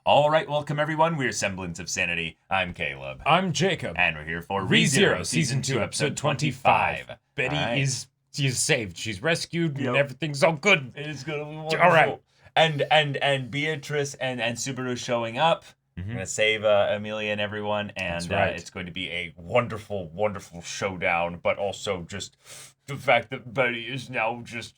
All right, welcome everyone. We're Semblance of Sanity. I'm Caleb. I'm Jacob. And we're here for ReZero, Season 2, Episode 25. Betty right. is saved. She's rescued and everything's all good. It is gonna be wonderful. All right. And Beatrice and Subaru showing up. We're gonna save Emilia and everyone, and right. it's going to be a wonderful, wonderful showdown. But also just the fact that Betty is now just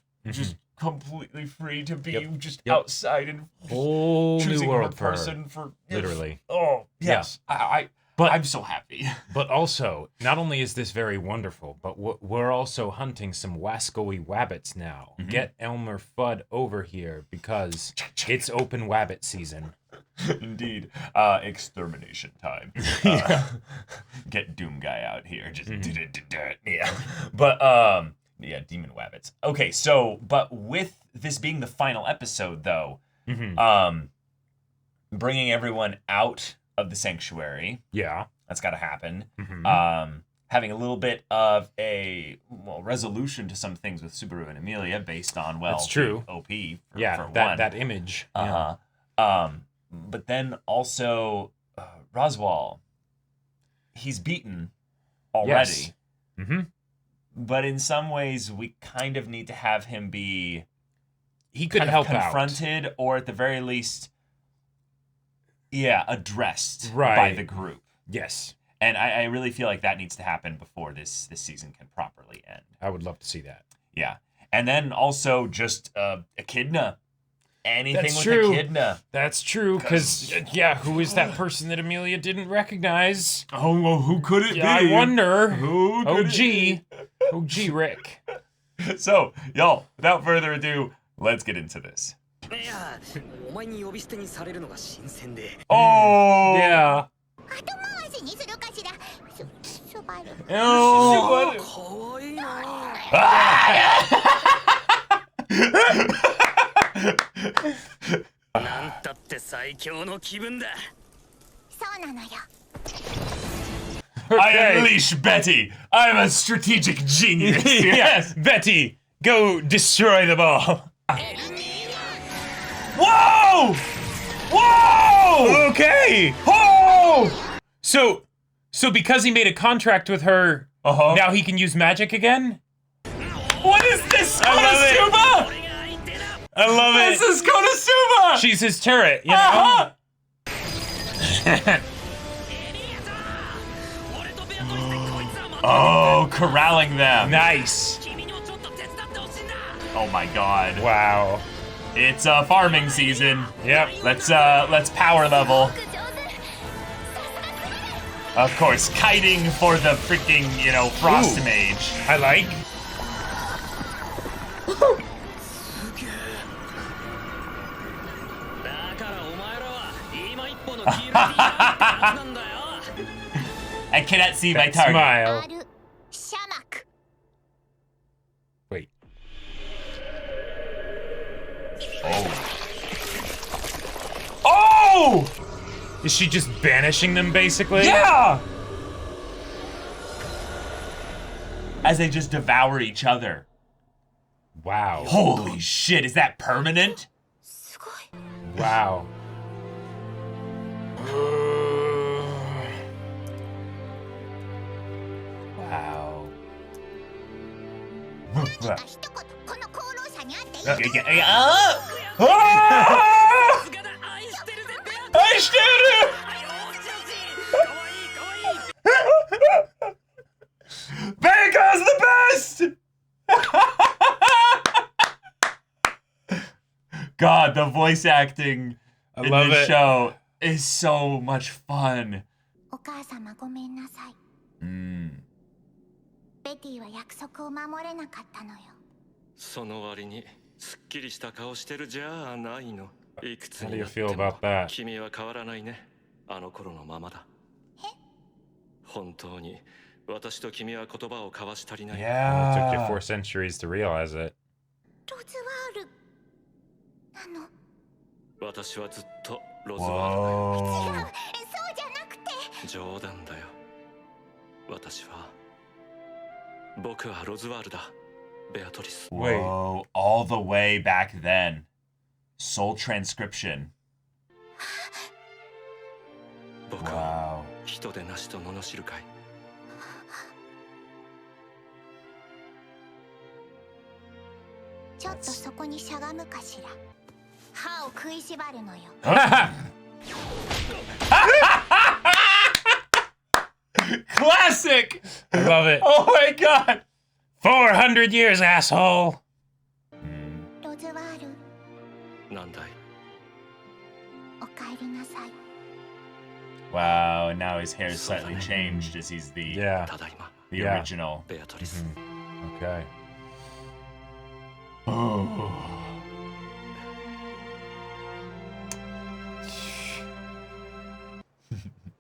completely free to be outside and whole choosing new world her person for literally. Oh yes, I'm so happy. But also, not only is this very wonderful, but we're also hunting some wascoey wabbits now. Get Elmer Fudd over here because it's open wabbit season. Indeed. Extermination time. Get Doom Guy out here. Just yeah. But yeah, demon wabbits. Okay, so but with this being the final episode though, bringing everyone out of the sanctuary. Yeah. That's got to happen. Having a little bit of a resolution to some things with Subaru and Emilia based on that's true. OP for that image. But then also Roswall, he's beaten already. Yes. But in some ways, we kind of need to have him be. He could help confronted, out. or at the very least, addressed by the group. Yes. And I really feel like that needs to happen before this season can properly end. I would love to see that. Yeah. And then also just Echidna. Anything That's with true. Echidna. That's true, because, who is that person that Emilia didn't recognize? Oh, well, who could it be? I wonder. Who could it be? OG Rick. So, y'all, without further ado, let's get into this. Oh! Yeah. I unleash Betty. I'm a strategic genius. Yes, Betty, go destroy the ball. Whoa! Whoa! Okay. Oh! So because he made a contract with her, now he can use magic again? What is this? Konosuba! I love it. This is Konosuba! She's his turret, you know? Oh, corralling them. Nice. Oh my god. Wow. It's farming season. Yep. Let's power level. Of course, kiting for the freaking, frost mage. I like. I cannot see my target. Smile. Wait. Oh! Is she just banishing them, basically? Yeah! As they just devour each other. Wow. Holy shit, is that permanent? Wow. Wow. Beika's the best! God, the voice acting in this show is so much fun. How do you feel about that? Yeah. It took you 4 centuries to realize it. Whoa. Whoa, all the way back then. Soul transcription. Wow. 人でなしと罵るかい。ちょっとそこにしゃがむかしら。歯を食いしばるのよ。Classic! I love it. Oh my god! 400 years, asshole! ロズワール、なんだい。おかえりなさい。 Wow, and now his hair is slightly changed as he's the Yeah. ただいま、 the Yeah. original. ベアトリス。 Okay. Oh.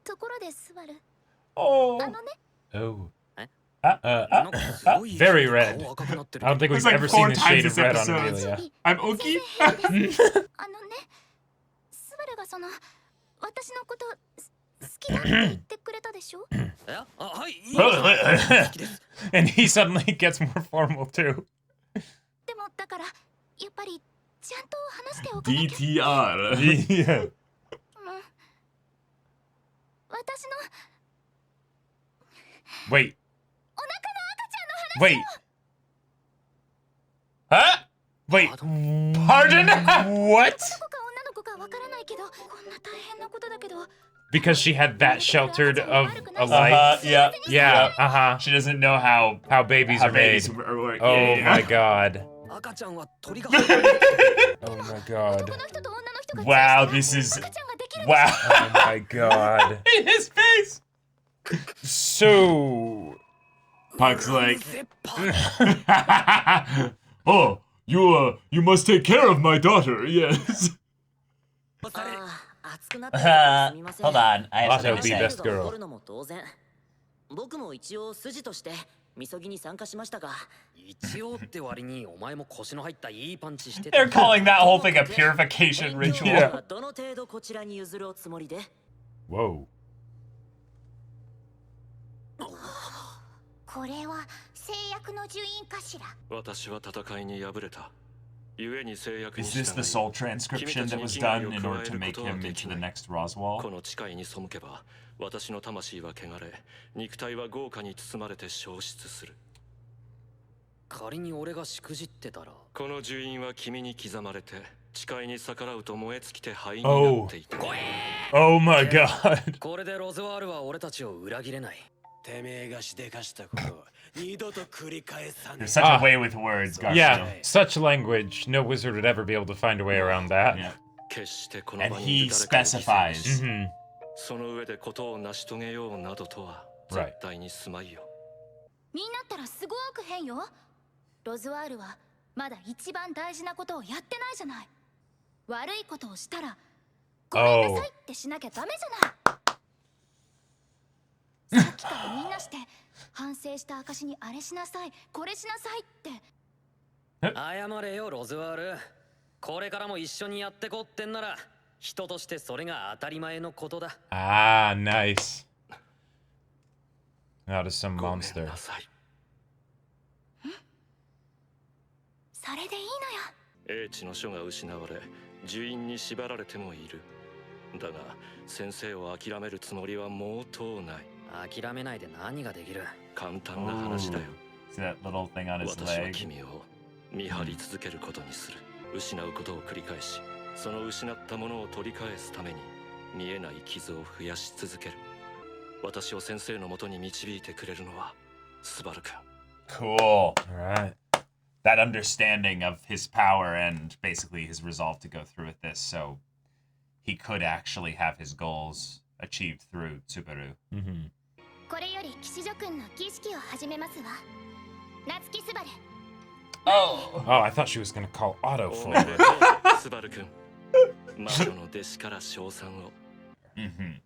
ところでスバル、 Oh. あのね、 Oh. なんかすごい Very red. 顔赤くなってる I don't think we've It's like ever four seen this times shade of this red on episode. Emilia. I'm Oki? あのね、スバルがその私のこと好きだって言ってくれたでしょ。え、あ、はい、いいです好きです。 And he suddenly gets more formal too. でもだからやっぱりちゃんと話しておかなきゃ。 DTR. Yeah. うん、私の Wait. お腹の赤ちゃんの話。 Wait. Huh? Wait. Pardon? What? 男か女の子かわからないけど、こんな大変なことだけど。 Because she had that sheltered of a Uh-huh, life. yeah. Yeah. Uh huh. She doesn't know how Babies how are made. babies work. Oh Yeah, yeah. my god. 赤ちゃんは鳥が入ってる。 Oh my god. 男の人と女の人が Wow, this is 赤ちゃんができる。 wow. Oh my god. His face. So. Puck's like, 切羽 oh, you must take care of my daughter. Yes. され。熱くなってるからすみません。 Hold on, I have Otto something to be say. best girl. 怒るのも当然。僕も一応筋としてみそぎに参加しましたが、一応って割にお前も腰の入ったいいパンチしてた。 They're calling that whole thing a purification 勉 ritual. 強はどの程度こちらに譲るおつもりで？ Whoa. これは制約の呪印かしら。私は戦いに敗れた。故に制約に Is this the 従い soul transcription that was done in order to make him into the next こ Roswall? の誓いに背けば、私の魂は汚れ、肉体は豪華に包まれて消失する。仮に俺がしくじってたら、この呪印は君に刻まれて、誓いに逆らうと燃え尽きて灰になっていた。 Oh my god. これでロズワールは俺たちを裏切れない。てめえがしでかしたこと二度と繰り返さね There's such a way with words, Garfield. Yeah, such language. No wizard would ever be able to find a way around that. Yeah. 決してこの And 場 he にいる誰かを犠牲にし specifies. Hmm. その上でことを成し遂げようなどとは Right. 絶対にすまいよ。になったらすごく変よ。ロズワールはまだ一番大事なことをやってないじゃない。悪いことをしたらごめんなさいってしなきゃダメじゃない。さっきからみんなして反省した証にあれしなさいこれしなさいって。謝れよロズワール。これからも一緒にやってこってんなら人としてそれが当たり前のことだ。 Ah, nice. Not as some ごめん monster. なさい。それでいいのよ。英知の書が失われ呪印に縛られてもいる。だが先生を諦めるつもりは毛頭ない。諦めないで何ができる。簡単な話だよ。 See that little thing on his 私は leg? 君を見張り続けることにする。失うことを繰り返し、その失ったものを取り返すために見えない傷を増やし続ける。私を先生のもとに導いてくれるのはスバル君。 Cool. Alright. That understanding of his power and basically his resolve to go through with this, so he could actually have his goals achieved through Subaru. Mm-hmm. これより騎士女君の儀式を始めますわ。夏木スバル。 Oh! Oh, I thought she was gonna call Otto お for め it. でとうスバル君。魔女の弟子から称賛を。 Mm-hmm.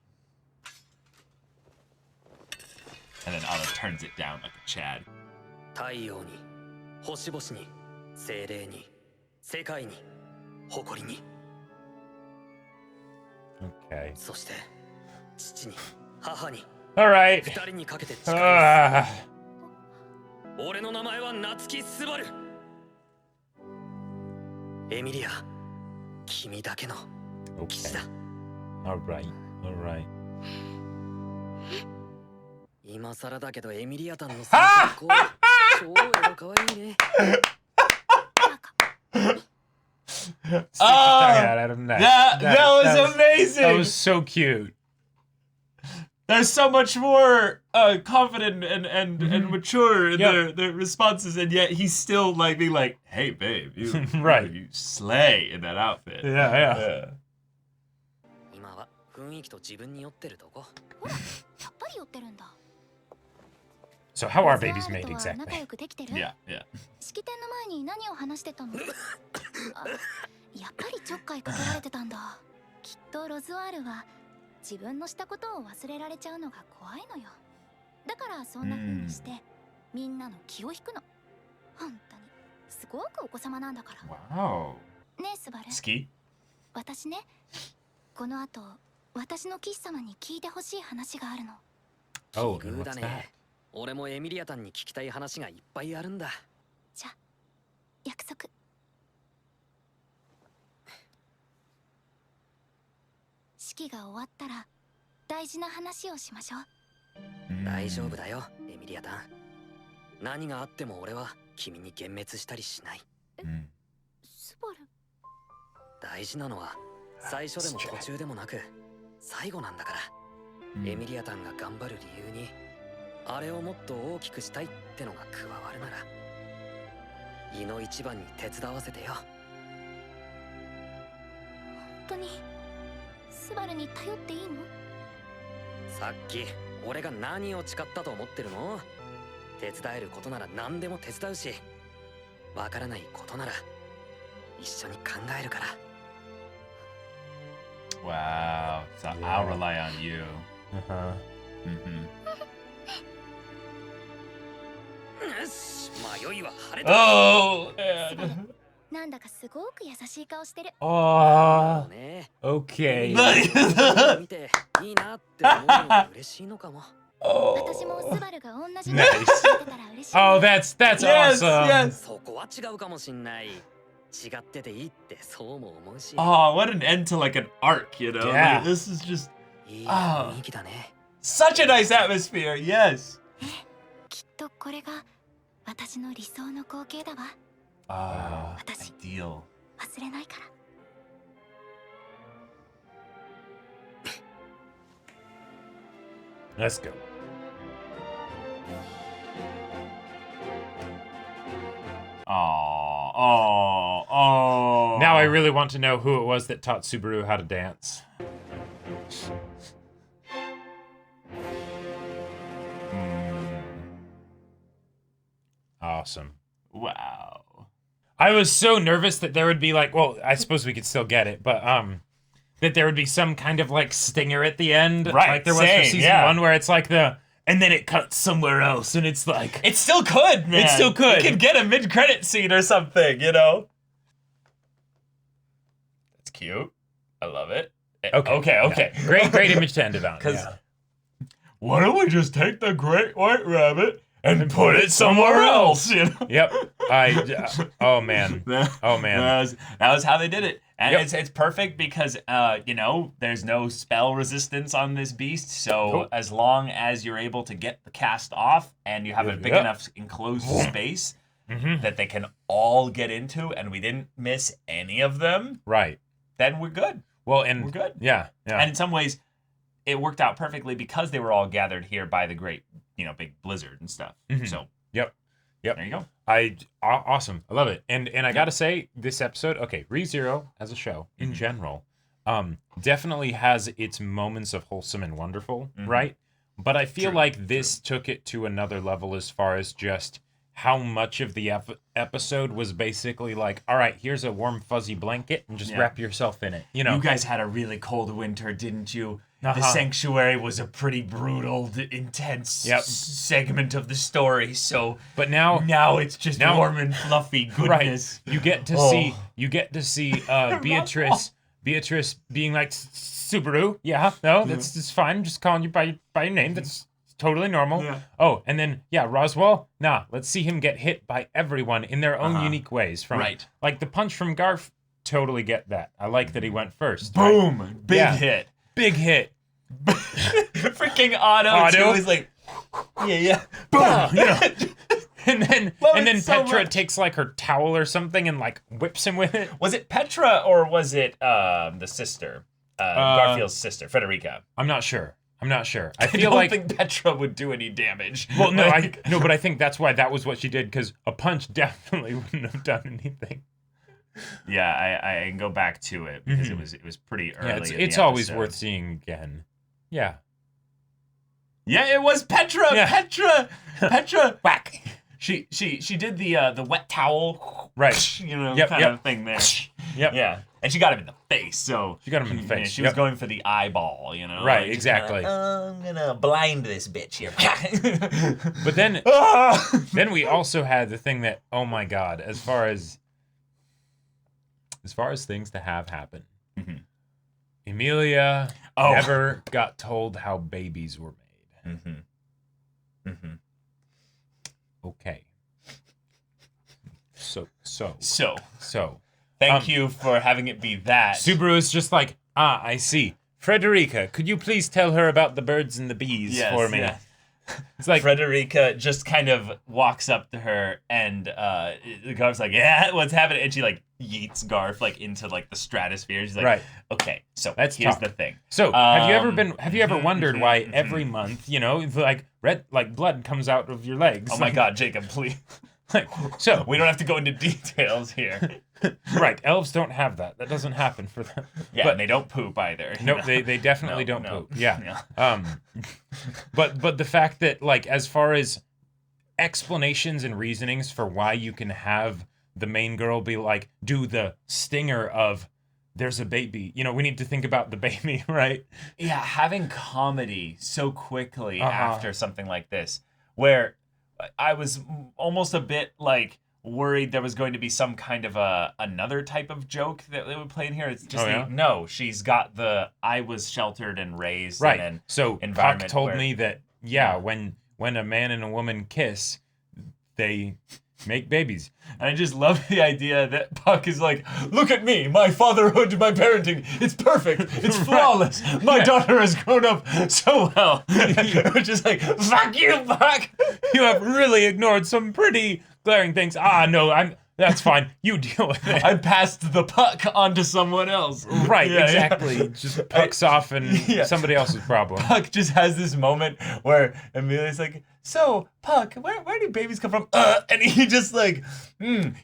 And then Otto turns it down like a Chad. 太陽に、星々に、精霊に、世界に、誇りに、 Okay. そして父に、母に、 Alright. 二人にかけて誓います。 Ah. 俺の名前は夏木スバル。エミリア、君だけの騎士 Okay. だ。 Alright. Alright. 今更だけどエミリアタンの性格超エロ可愛いね。That was amazing. That was so cute. They're so much more confident and mature in their responses, and yet he's still like being like, "Hey, babe, you right, you slay in that outfit." Yeah. 今は雰囲気と自分に酔ってるとこ。ほら、やっぱり酔ってるんだ。 So how are babies made exactly? Yeah. 式典の前に何を話してたの？やっぱりちょっかいかけられてたんだ。きっとロズワールは自分のしたことを忘れられちゃうのが怖いのよ。だからそんな風にしてみんなの気を引くの。本当にすごくお子様なんだから。Wow. ねえスバル。好き？私ね、この後私の騎士様に聞いてほしい話があるの。Oh, 奇遇だね。俺もエミリアタンに聞きたい話がいっぱいあるんだ。じゃあ約束。式が終わったら大事な話をしましょう。大丈夫だよ、エミリアタン。何があっても俺は君に幻滅したりしない。スバル。大事なのは最初でも途中でもなく最後なんだから。エミリアタンが頑張る理由にあれをもっと大きくしたいってのが加わるなら胃の一番に手伝わせてよ。本当にスバルに頼っていいの？さっき俺が何を誓ったと思ってるの？手伝えることなら何でも手伝うし、わからないことなら一緒に考えるから。 Wow. So I'll rely on you. Oh, man. なんだかすごく優しい顔してる。Oh, okay. 見ていいなって思うのが嬉しいのかも。私もスバルが同じのを聞いてたら嬉しい。Oh, that's awesome. そこは違うかもしんない。違ってていいってそうも思うし。 Oh, what an end to like an arc, you know? Yeah. Like, this is just いい雰囲気だね。 such a nice atmosphere. Yes. きっとこれが私の理想の光景だわ。 Ah, 私 ideal. 忘れないから。 Let's go. Oh. Now I really want to know who it was that taught Subaru how to dance. Awesome. Wow. I was so nervous that there would be like, well, I suppose we could still get it, but that there would be some kind of like stinger at the end, right? Like there was for season 1, where it's like and then it cuts somewhere else, and it's like it still could, man. It still could. You could get a mid-credit scene or something, you know. That's cute. I love it. Okay. Yeah. Great image to end it on. Yeah. Why don't we just take the great white rabbit and put it somewhere else? You know? Yep. Oh man. That was how they did it, and it's perfect because you know, there's no spell resistance on this beast. So as long as you're able to get the cast off and you have a big enough enclosed space that they can all get into, and we didn't miss any of them, right? Then we're good. Well, and we're good. Yeah. And in some ways, it worked out perfectly because they were all gathered here by the great, you know, big blizzard and stuff. So Yep. There you go. Awesome. I love it. And I gotta say, this episode, ReZero as a show in general, definitely has its moments of wholesome and wonderful, right? But I feel like this took it to another level as far as just how much of the episode was basically like, all right, here's a warm fuzzy blanket and just wrap yourself in it. You know, you guys had a really cold winter, didn't you? The Sanctuary was a pretty brutal, intense segment of the story. So, but now it's just warm and fluffy goodness. Right. You get to see Beatrice being like, Subaru, that's fine. Just calling you by your name. That's totally normal. Yeah. Oh, and then Roswall. Let's see him get hit by everyone in their own unique ways. From like the punch from Garf. Totally get that. I like that he went first. Boom! Right? Big hit. Big hit. Freaking Otto too is like, Yeah. Boom, you know. And then so Petra much. takes like her towel or something and like whips him with it. Was it Petra or was it the sister? Garfield's sister, Frederica. I'm not sure. I I feel don't like think Petra would do any damage. well, no, Like- but I think that's why that was what she did, because a punch definitely wouldn't have done anything. Yeah, I can go back to it because it was pretty early. Yeah, in it's the always episode. worth seeing again. Yeah. Yeah, it was Petra. Yeah. Petra. Whack. She did the wet towel. Right. You know, Yep, kind yep. of thing there. Yep. Yeah, and she got him in the face. So She got him in the face, She was yep. going for the eyeball. You know. Right, Like, exactly. I'm gonna blind this bitch here. But then Ah! then we also had the thing that, oh my god, as far as things to have happen. Mhm. Emilia Oh. never got told how babies were made. Okay. So So thank you for having it be that. Subaru is just like, I see. Frederica, could you please tell her about the birds and the bees Yes, for me? yeah. It's like, Frederica just kind of walks up to her and Garf's like, yeah, what's happening? And she like yeets Garf like into like the stratosphere. She's like, Right. Okay, so Let's here's talk. the thing. so have you ever wondered why mhm. every month, you know, like blood comes out of your legs? Oh my God, Jacob, please. Like, so We don't have to go into details here. right, elves don't have that. That doesn't happen for them. Yeah, But- and they don't poop either. Nope, they definitely No, don't no. poop. Yeah. But the fact that, like, as far as explanations and reasonings for why you can have the main girl be like, do the stinger of there's a baby. You know, we need to think about the baby, right? Yeah, having comedy so quickly Uh-huh. after something like this, where I was almost a bit like worried there was going to be some kind of another type of joke that they would play in here. It's just Oh, yeah? no, she's got the I was sheltered and raised Right. in So Puck environment told where- me that, Yeah. when a man and a woman kiss, they make babies. And I just love the idea that Puck is like, look at me, my fatherhood, my parenting, it's perfect, it's flawless. My daughter has grown up so well. Which is like, fuck you, Puck. You have really ignored some pretty glaring things. No, that's fine. You deal with it. I passed the puck on to someone else. Right, Yeah, exactly. yeah. Just pucks off and Yeah. somebody else's problem. Puck just has this moment where Emilia's like, so, Puck, where do babies come from? And he just like,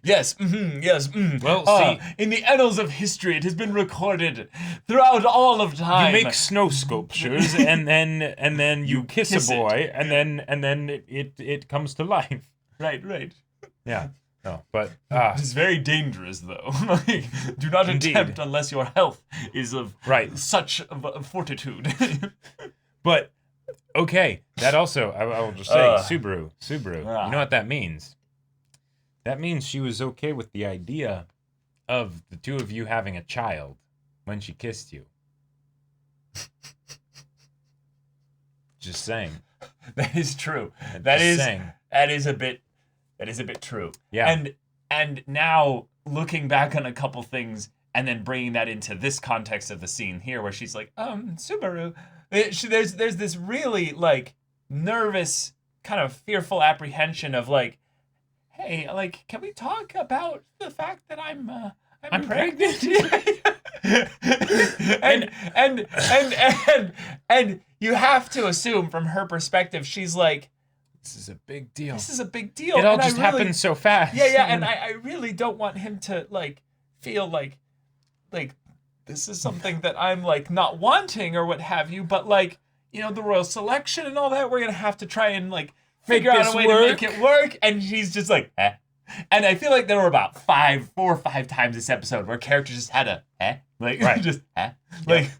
yes, yes, Well, see- in the annals of history, it has been recorded throughout all of time. You make snow sculptures and then you kiss kiss a it. boy and then it comes to life. Right. Yeah. No, but It's very dangerous, though. Like, do not Indeed. attempt unless your health is of Right. such of fortitude. but okay, that also I will just say Subaru. You know what that means? That means she was okay with the idea of the two of you having a child when she kissed you. Just saying. That is true. Just That is saying. that is a bit true. Yeah. And now looking back on a couple things and then bringing that into this context of the scene here where she's like, Subaru, there's this really like nervous kind of fearful apprehension of like, hey, like, can we talk about the fact that I'm pregnant? and you have to assume from her perspective, she's like, This is a big deal. this is a big deal. It all and I just really- happened so fast. Yeah, and I really don't want him to like feel like this is something that I'm like not wanting or what have you, but like, you know, the royal selection and all that, we're gonna have to try and like figure out this a way to make it work. And she's just like, eh. And I feel like there were about 4 or 5 times this episode where characters just had a like Right. just like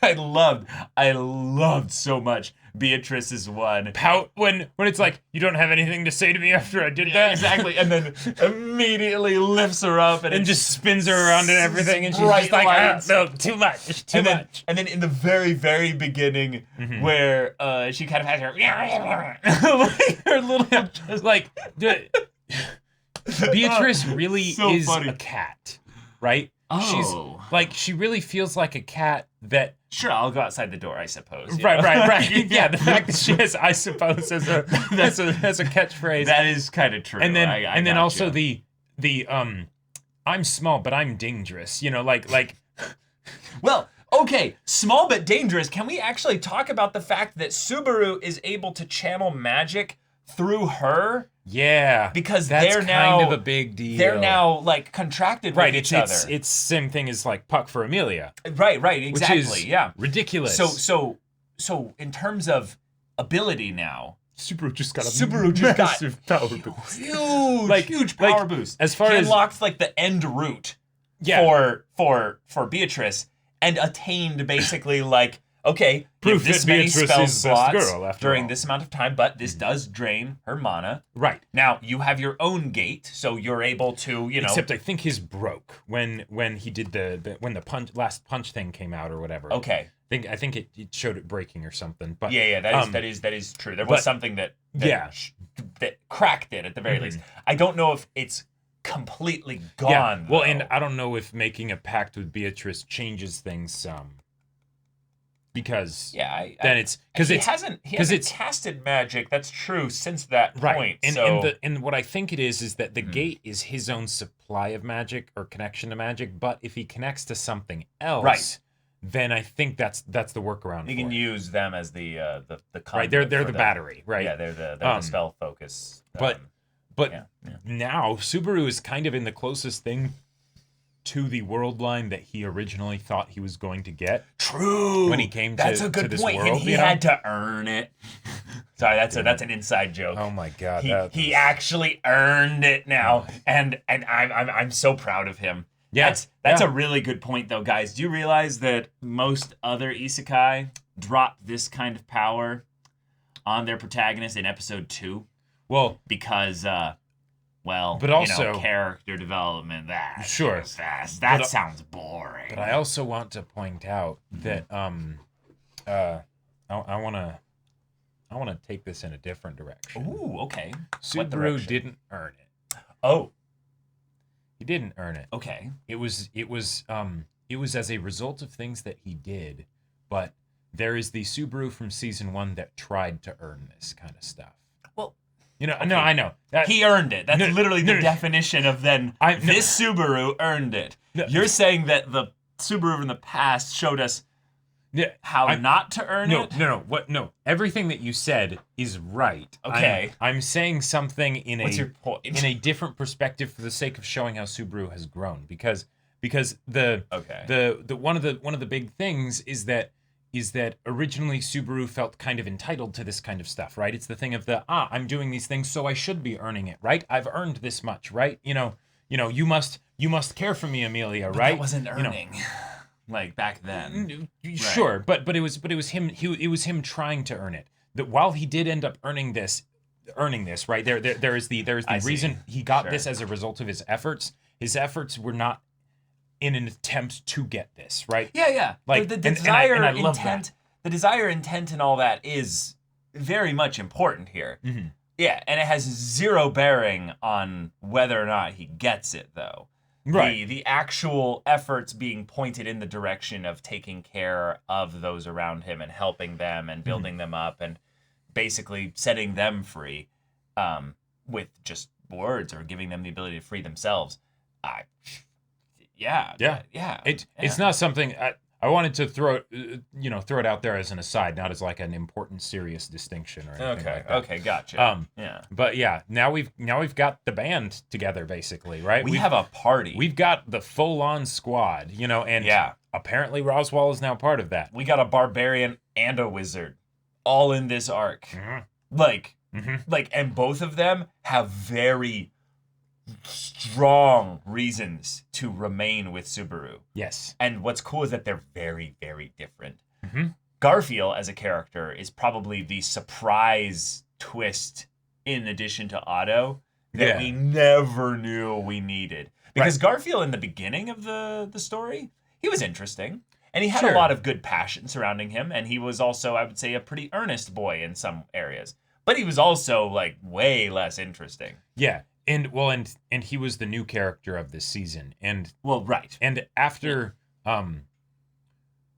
I loved so much Beatrice's one. Pout when it's like, you don't have anything to say to me after I did Yeah, that. exactly, and then immediately lifts her up And it's just spins her around and everying, and she's bright just like, lights. no, too much, too and then, much. and then in the very, very beginning, Mm-hmm. where she kind of has her, like her little, just Like, Beatrice really so is funny. a cat, right? Oh. She's like, she really feels like a cat that Sure, I'll go outside the door, I suppose. right. Yeah, the fact that she has "I suppose" as a catchphrase. That is kind of true. And then I got also you. the I'm small but I'm dangerous. Like Well, okay, small but dangerous. Can we actually talk about the fact that Subaru is able to channel magic through her? yeah, Because that's they're kind now of a big deal. They're now like contracted with each other. It's same thing as like Puck for Emilia. Right, exactly. Which is yeah. ridiculous. So in terms of ability now, Subaru just got massive power boost. Huge power boost. As far he as unlocked like the end route for Beatrice and attained basically like, okay, Proof this that many Beatrice spell is the best slots girl, after during all. this amount of time, but this does drain her mana. right. Now you have your own gate, so you're able to, Except I think his broke when he did when the last punch thing came out or whatever. Okay. I think it showed it breaking or something. But Yeah, that is true. There was something that cracked it at the very least. I don't know if it's completely gone. Yeah. Well, though. and I don't know if making a pact with Beatrice changes things because then it's because he it's hasn't casted magic. That's true since that right. point. And what I think it is that the gate is his own supply of magic or connection to magic. But if he connects to something else, then I think that's the workaround. You can use them as the right. They're the battery, right? Yeah, they're the spell focus. But now Subaru is kind of in the closest thing to the world line that he originally thought he was going to get. True. When he came that's to a good this point. world, And he had to earn it. Sorry, that's an inside joke. Oh my god. He actually earned it now, and I'm so proud of him. Yeah, that's a really good point though, guys. Do you realize that most other isekai drop this kind of power on their protagonist in episode 2? Well, because but also character development sure fast. That sounds boring. But I also want to point out that I want to take this in a different direction. Ooh, okay. Subaru didn't earn it. Oh. He didn't earn it. Okay. It was as a result of things that he did, but there is the Subaru from season 1 that tried to earn this kind of stuff. Well, no, I know. He earned it. That's literally the definition of this Subaru earned it. No. You're saying that the Subaru in the past showed us how not to earn it? No. Everything that you said is right. Okay. I'm saying something in What's your point? In a different perspective for the sake of showing how Subaru has grown. Because the one of the big things is that originally Subaru felt kind of entitled to this kind of stuff, right? It's the thing of I'm doing these things, so I should be earning it, right? I've earned this much, right? You must care for me, Emilia, right? That wasn't earning. Like back then. Sure, right. but it was him. It was him trying to earn it. That while he did end up earning this, right? There is the reason he got this as a result of his efforts. His efforts were not in an attempt to get this, right? Yeah. Like the desire and I love intent, the desire, intent, and all that is very much important here. Mm-hmm. Yeah, and it has zero bearing on whether or not he gets it, though. Right. The actual efforts being pointed in the direction of taking care of those around him and helping them and building them up and basically setting them free with just words or giving them the ability to free themselves. It's not something I wanted to throw it out there as an aside, not as like an important, serious distinction or anything like that. Okay, gotcha. But yeah, now we've got the band together, basically, right? We have a party. We've got the full-on squad, and apparently Roswall is now part of that. We got a barbarian and a wizard, all in this arc. Mm-hmm. And both of them have very strong reasons to remain with Subaru. Yes. And what's cool is that they're very, very different. Mm-hmm. Garfield as a character is probably the surprise twist in addition to Otto that we never knew we needed. Because Garfield in the beginning of the story, he was interesting. And he had a lot of good passion surrounding him. And he was also, I would say, a pretty earnest boy in some areas. But he was also like way less interesting. Yeah. And he was the new character of this season. And right. And after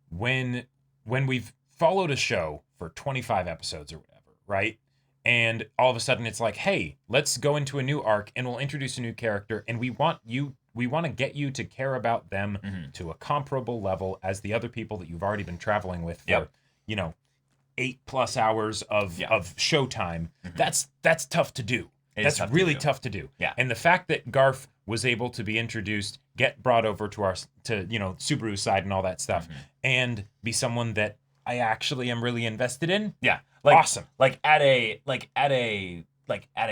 when we've followed a show for 25 episodes or whatever, right? And all of a sudden it's like, hey, let's go into a new arc and we'll introduce a new character, and we want to get you to care about them to a comparable level as the other people that you've already been traveling with for, 8+ hours of showtime. That's tough to do. That's really tough to do. Yeah. And the fact that Garf was able to be introduced, get brought over to Subaru's side and all that stuff, and be someone that I actually am really invested in. Yeah. Awesome. Like at a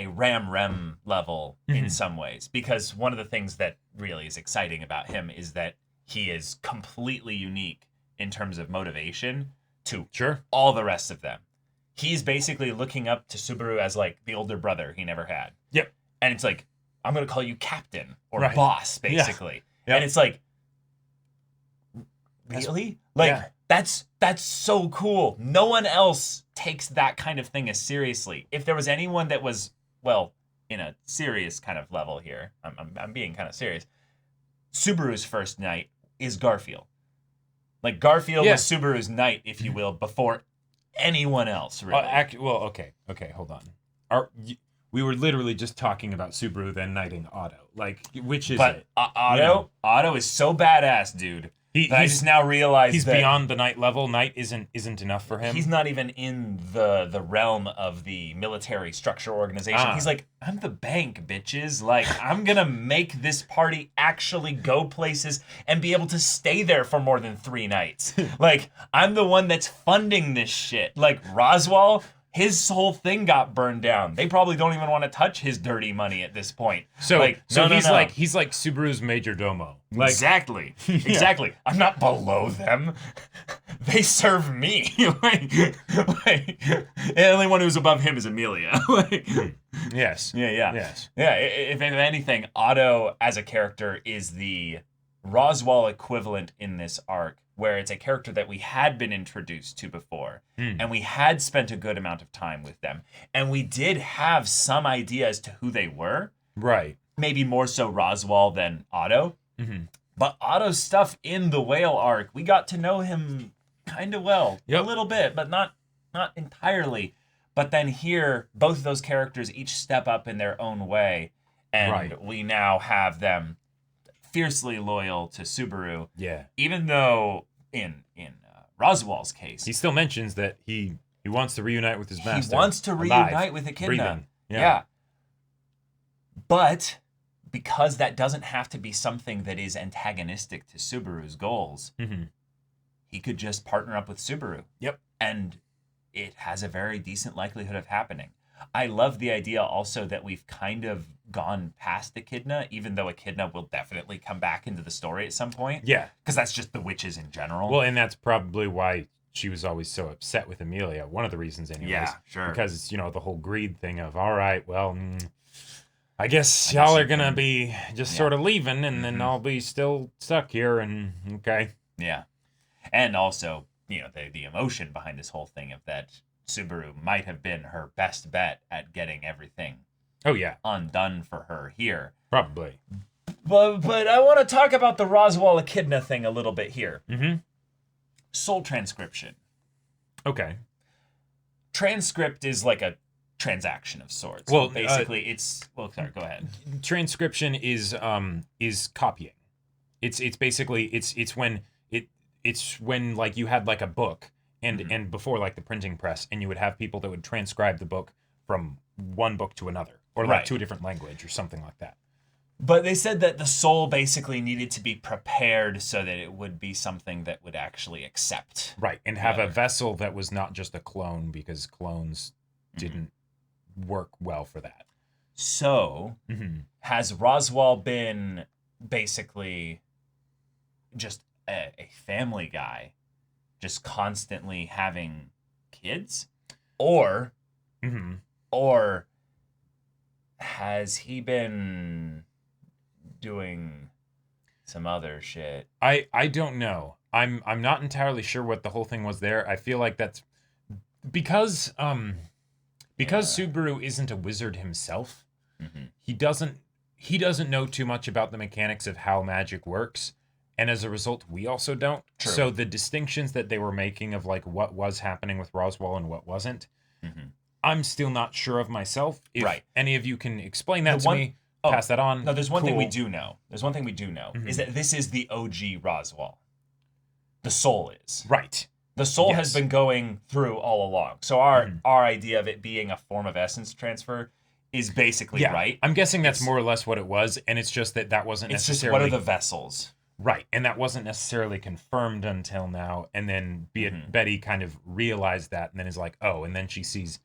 Rem level in some ways, because one of the things that really is exciting about him is that he is completely unique in terms of motivation to all the rest of them. He's basically looking up to Subaru as like the older brother he never had. Yep. And it's like, I'm going to call you captain or boss, basically. Yeah. Yep. And it's like, really? That's so cool. No one else takes that kind of thing as seriously. If there was anyone that was, well, in a serious kind of level here, I'm being kind of serious. Subaru's first knight is Garfield. Like Garfield was Subaru's knight, if you will, before anyone else, really. Okay, hold on. We were literally just talking about Subaru then knighting Otto. Like, which is it? Otto is so badass, dude. I just now realize he's that beyond the knight level. Knight isn't enough for him. He's not even in the realm of the military structure organization. He's like, I'm the bank, bitches. Like, I'm gonna make this party actually go places and be able to stay there for more than 3 nights. Like, I'm the one that's funding this shit. Like, Roswall, his whole thing got burned down. They probably don't even want to touch his dirty money at this point. So he's like Subaru's major domo. Like, exactly. I'm not below them. They serve me. The only one who's above him is Emilia. Yes. Yes. Yeah. If anything, Otto as a character is the Roswall equivalent in this arc, where it's a character that we had been introduced to before, and we had spent a good amount of time with them, and we did have some idea as to who they were. Right. Maybe more so Roswall than Otto. But Otto's stuff in the Whale arc, we got to know him kind of well. A little bit, but not entirely. But then here, both of those characters each step up in their own way, and we now have them fiercely loyal to Subaru. Yeah. Even though in Roswall's case, he still mentions that he wants to reunite with his master. He wants to reunite with Echidna. Yeah. But because that doesn't have to be something that is antagonistic to Subaru's goals, he could just partner up with Subaru. Yep. And it has a very decent likelihood of happening. I love the idea also that we've kind of gone past Echidna, even though Echidna will definitely come back into the story at some point. Yeah. Because that's just the witches in general. Well, and that's probably why she was always so upset with Emilia. One of the reasons anyways. Yeah, sure. Because, the whole greed thing of, all right, well, I guess y'all are going to be just sort of leaving, and then I'll be still stuck here, and okay. Yeah. And also, the emotion behind this whole thing of that Subaru might have been her best bet at getting everything undone for her here. Probably. But I want to talk about the Roswall Echidna thing a little bit here. Soul transcription. Okay. Transcript is like a transaction of sorts. Well, basically, go ahead. Transcription is copying. It's basically it's when like you had like a book and before like the printing press, and you would have people that would transcribe the book from one book to another, or like to a different language or something like that. But they said that the soul basically needed to be prepared so that it would be something that would actually accept. Right, and have a vessel that was not just a clone, because clones didn't work well for that. So, has Roswall been basically just a family guy, just constantly having kids? Or has he been doing some other shit? I don't know. I'm not entirely sure what the whole thing was there. I feel like that's because Subaru isn't a wizard himself. He doesn't know too much about the mechanics of how magic works, and as a result, we also don't. True. So the distinctions that they were making of like what was happening with Roswall and what wasn't, I'm still not sure of myself. If any of you can explain that to me, pass that on. No, there's one thing we do know. There's one thing we do know is that this is the OG Roswall. The soul is. Right. The soul has been going through all along. So our idea of it being a form of essence transfer is basically right. I'm guessing that's more or less what it was, and it's just that wasn't it's necessarily... just what are the vessels? Right, and that wasn't necessarily confirmed until now, and then Betty kind of realized that, and then is like, oh, and then she sees,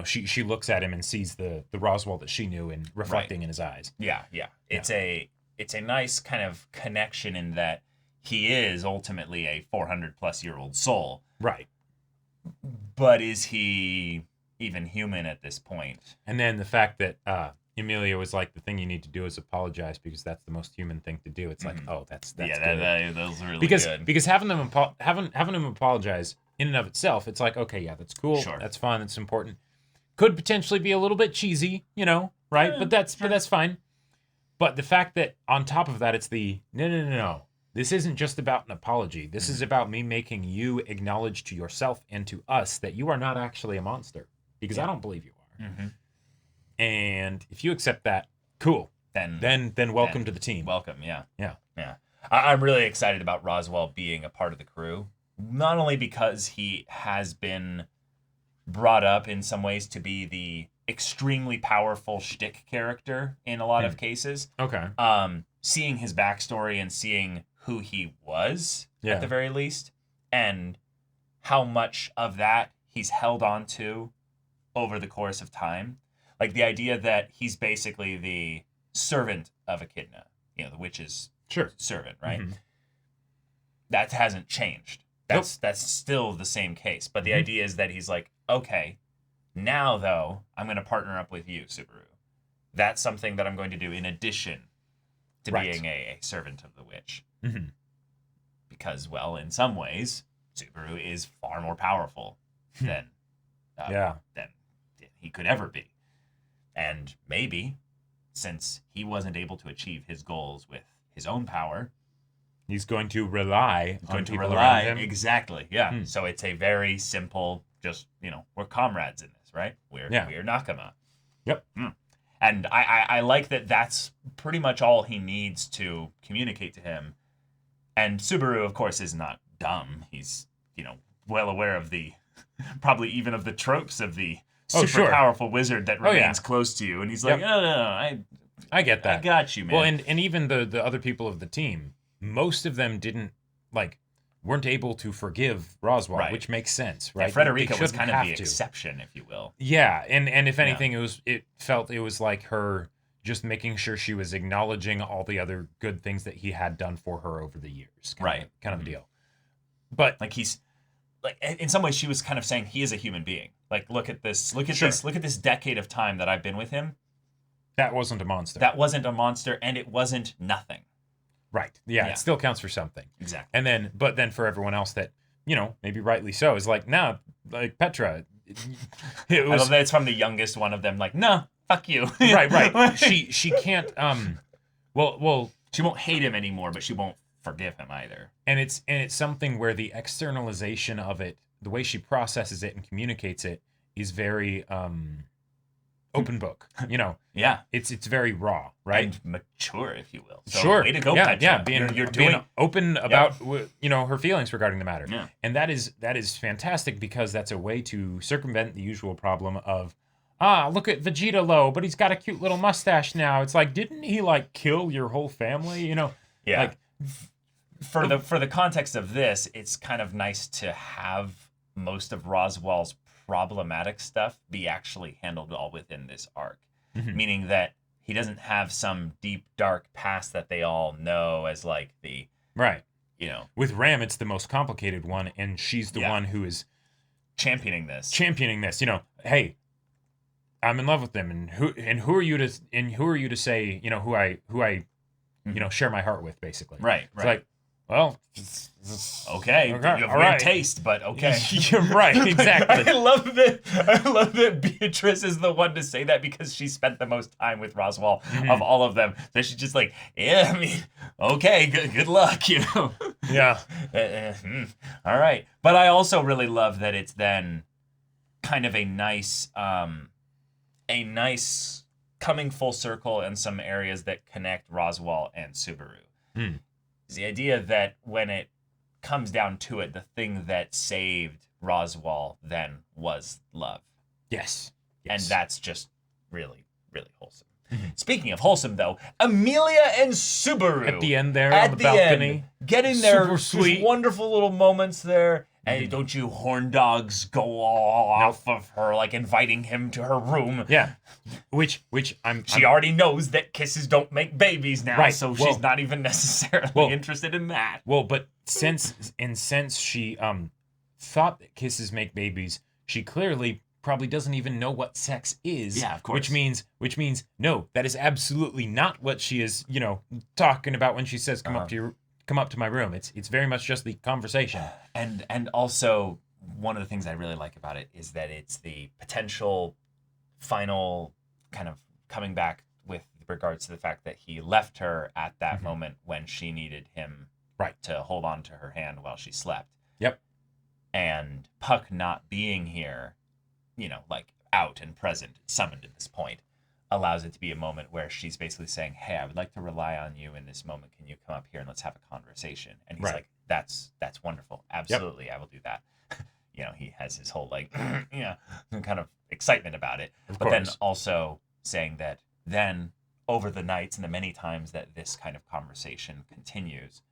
she looks at him and sees the Roswall that she knew and reflecting in his eyes. Yeah. It's a nice kind of connection in that he is ultimately a 400-plus-year-old soul. Right. But is he even human at this point? And then the fact that Emilia was like, the thing you need to do is apologize because that's the most human thing to do. It's like, oh, that's good. Those are really good. Because having them apologize in and of itself, it's like, okay, yeah, that's cool. Sure. That's fun. That's important. Could potentially be a little bit cheesy, right? But that's fine. But the fact that on top of that, it's the no. This isn't just about an apology. This is about me making you acknowledge to yourself and to us that you are not actually a monster, because I don't believe you are. And if you accept that, cool. Then welcome to the team. Welcome, yeah. I'm really excited about Roswall being a part of the crew, not only because he has been brought up in some ways to be the extremely powerful shtick character in a lot of cases. Okay. Seeing his backstory and seeing who he was at the very least, and how much of that he's held on to over the course of time. Like the idea that he's basically the servant of Echidna, the witch's servant, right? That hasn't changed. That's still the same case. But the idea is that he's like, okay, now though, I'm going to partner up with you, Subaru. That's something that I'm going to do in addition to being a servant of the witch. Because, well, in some ways, Subaru is far more powerful than he could ever be. And maybe, since he wasn't able to achieve his goals with his own power, he's going to rely on people around him. Exactly, yeah. So it's a very simple, just, we're comrades in this, right? We're Nakama. Yep. And I like that that's pretty much all he needs to communicate to him. And Subaru, of course, is not dumb. He's, well aware of probably even of the tropes of the super powerful wizard that remains close to you. And he's like, no, I get that. I got you, man. Well, and even the other people of the team, most of them weren't able to forgive Roswall, which makes sense, right? Yeah, Frederica was kind of the exception, if you will. Yeah, and if anything, it was like her just making sure she was acknowledging all the other good things that he had done for her over the years. Kind of a deal. But he's in some ways she was kind of saying he is a human being. Like, look at this decade of time that I've been with him. That wasn't a monster. That wasn't a monster, and it wasn't nothing. Right. Yeah, it still counts for something. Exactly. And then for everyone else that, maybe rightly so, is like, nah, like Petra. I love that it's from the youngest one of them, like, no, fuck you. Right. She can't well she won't hate him anymore, but she won't forgive him either. And it's something where the externalization of it, the way she processes it and communicates it, is very open book, Yeah. It's very raw, right? And mature, if you will. So sure. Way to go, yeah, Petra. Yeah, being open about her feelings regarding the matter. Yeah. And that is fantastic, because that's a way to circumvent the usual problem of, look at Vegeta low, but he's got a cute little mustache now. It's like, didn't he kill your whole family? Yeah. For the context of this, it's kind of nice to have most of Roswall's problematic stuff be actually handled all within this arc. Meaning that he doesn't have some deep, dark past that they all know as the... Right. With Ram, it's the most complicated one, and she's the one who is... Championing this. Hey, I'm in love with them, and who are you to say, who I share my heart with, basically. Right. It's like, Well, okay, you have weird taste, but okay. You're right, exactly. I love that Beatrice is the one to say that because she spent the most time with Roswall of all of them. So she's just like, yeah, I mean, okay, good luck, you know. Yeah. All right. But I also really love that it's then kind of a nice coming full circle in some areas that connect Roswall and Subaru. It's the idea that when it comes down to it, the thing that saved Roswall then was love. Yes. And that's just really, really wholesome. Speaking of wholesome, though, Emilia and Subaru. At the end there on the balcony. Getting their Super sweet. wonderful little moments there. And don't you horn dogs go off of her, like inviting him to her room. Yeah. Which She already knows that kisses don't make babies now, Right. so she's not even necessarily interested in that. Well, but since she thought that kisses make babies, she clearly probably doesn't even know what sex is. Yeah, of course. Which means no, that is absolutely not what she is, talking about when she says come up to my room. It's very much just the conversation. And also one of the things I really like about it is that it's the potential final kind of coming back with regards to the fact that he left her at that moment when she needed him to hold on to her hand while she slept. Yep. And Puck not being here, like out and present, summoned at this point, allows it to be a moment where she's basically saying, hey, I would like to rely on you in this moment. Can you come up here and let's have a conversation? And he's like, that's wonderful. Absolutely. Yep. I will do that. He has his whole kind of excitement about it. But then also saying that then over the nights and the many times that this kind of conversation continues,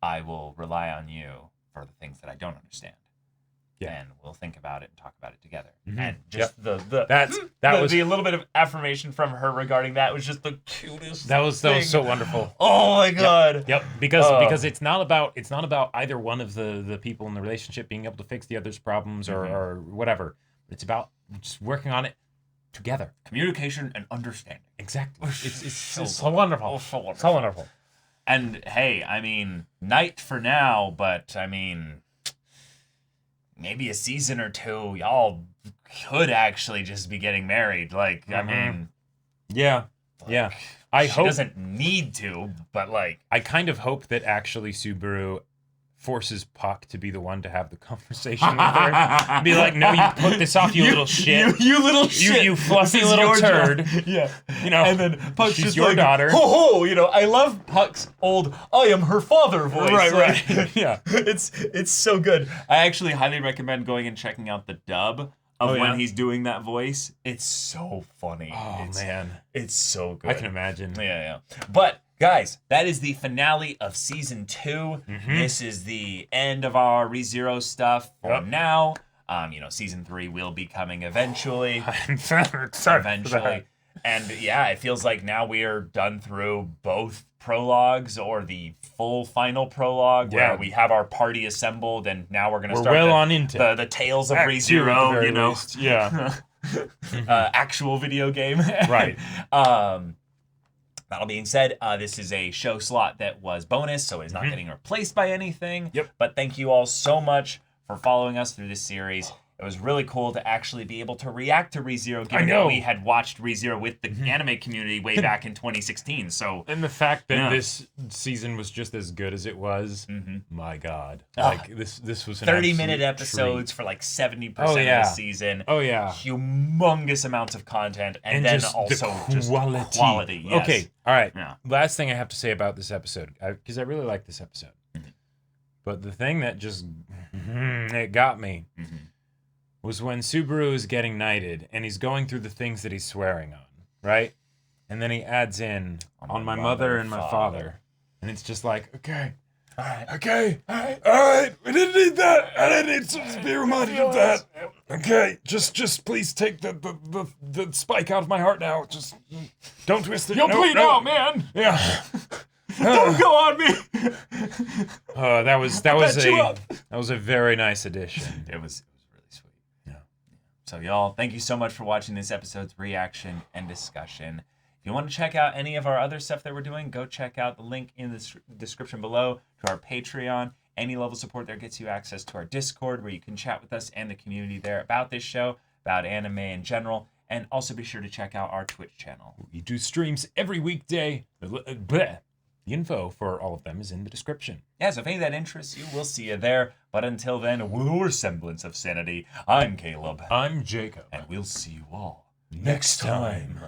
I will rely on you for the things that I don't understand. Yeah. And we'll think about it and talk about it together. And just the little bit of affirmation from her regarding that was just the cutest. That was so wonderful. Oh my god. Yep. Because it's not about either one of the people in the relationship being able to fix the other's problems or whatever. It's about just working on it together. Communication and understanding. Exactly. It's so wonderful. So wonderful. So wonderful. And hey, I mean, night for now, but I mean, maybe a season or two, y'all could actually just be getting married. Like, I mean, yeah. She doesn't need to, but like, I kind of hope that actually Subaru forces Puck to be the one to have the conversation with her. Be like, no, you put this off, you little shit. You little shit. You fluffy little turd. Yeah. And then Puck's she's just your like, daughter. Ho, I love Puck's old, I am her father voice. Right. Yeah. It's so good. I actually highly recommend going and checking out the dub of when he's doing that voice. It's so funny. Oh, man. It's so good. I can imagine. Yeah. But guys, that is the finale of season 2. This is the end of our ReZero stuff for now. Season 3 will be coming eventually. I'm very excited for that. And yeah, it feels like now we are done through both prologues or the full final prologue where we have our party assembled, and now we're going to start the Tales of ReZero, least. Yeah. actual video game. Right. That all being said, this is a show slot that was bonus, so it's not getting replaced by anything. Yep. But thank you all so much for following us through this series. It was really cool to actually be able to react to ReZero, given that we had watched ReZero with the anime community way back in 2016. So, and the fact that this season was just as good as it was, my God, like this was an 30-minute episodes for like 70% of the season. Oh yeah, humongous amounts of content, and then just also the quality. Yes. Okay, all right. Yeah. Last thing I have to say about this episode, because I really like this episode, but the thing that just it got me. Was when Subaru is getting knighted and he's going through the things that he's swearing on, right? And then he adds in on my mother and my father. And it's just like, okay, all right, we didn't need that. I didn't need to be reminded of that. Okay, just please take the spike out of my heart now. Just don't twist it. You'll bleed out, man. Yeah. Don't go on me. That was a very nice addition. It was really sweet. Yeah. So y'all, thank you so much for watching this episode's reaction and discussion. If you want to check out any of our other stuff that we're doing, go check out the link in the description below to our Patreon. Any level support there gets you access to our Discord, where you can chat with us and the community there about this show, about anime in general, and also be sure to check out our Twitch channel. We do streams every weekday. The info for all of them is in the description. Yeah, so if any of that interests you, we'll see you there. But until then, we're Semblance of Sanity. I'm Caleb. I'm Jacob. And we'll see you all next time.